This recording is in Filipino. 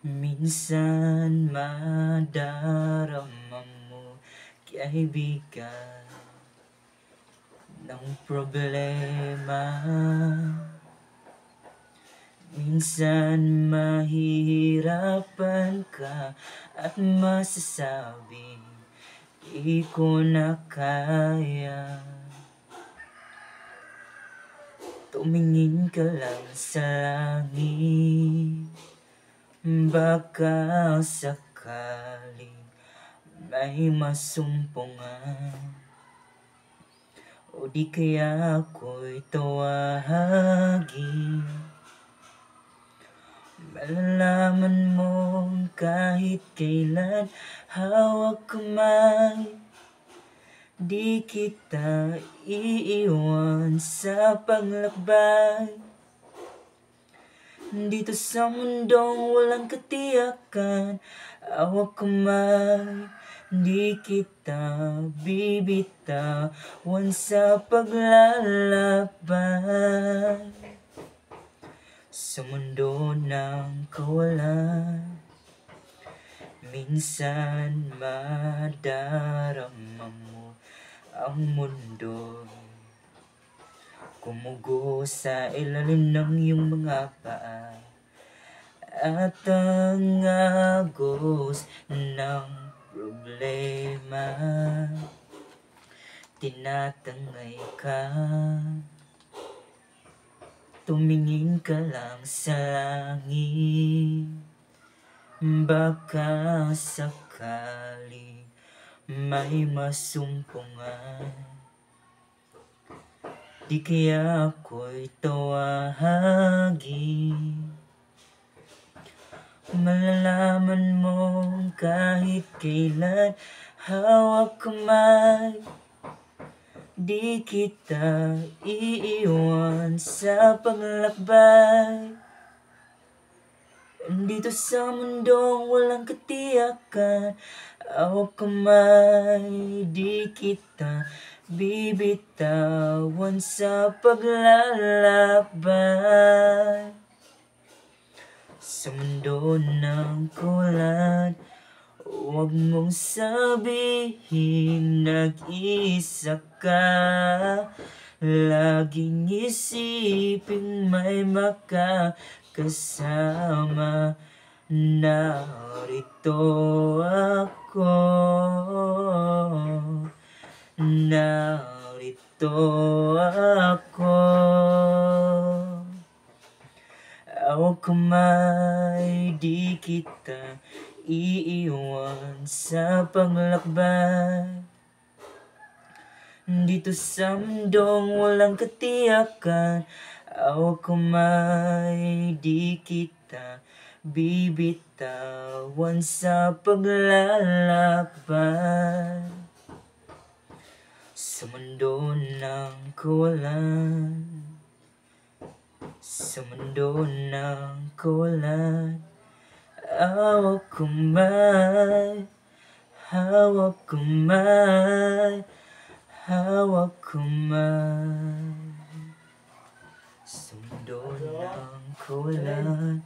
Minsan madarama mo, kaibigan, ng problema. Minsan mahihirapan ka at masasabing di ko na kaya. Tumingin ka lang sa langit, baka sakaling may masumpungan, o di kaya ako'y tawagin. Malalaman mong kahit kailan hawak kamay, di kita iiwan sa paglakbay. Dito sa mundong walang katiyakan, hawak kamay, di kita bibitawan sa paglalakbay. Sa mundo ng kawalan, minsan madarama mo ang mundo. Kumugo sa ilalim ng iyong mga paa, at ang agos ng problema, tinatangay ka. Tumingin ka lang sa langit, baka sakaling may masumpungan, di kaya ako'y tawagin. Malalaman mong kahit kailan hawak kamay, di kita iiwan sa paglakbay. Dito sa mundong walang katiyakan, hawak kamay, di kita bibitawan sa paglalakbay. Sa mundo ng kawalan, huwag mong sabihin nag-isa ka. Laging isipin may makakasama. Narito ako, narito ako. Hawak kamay, di kita iiwan sa paglakbay. Dito sa mundong walang katiyakan, hawak kamay, di kita bibitawan sa paglalakbay. Sa mundo ng kawalan, sa mundo ng kawalan, hawak kamay, hawak kamay, hawak kamay. Sa mundo ng kawalan.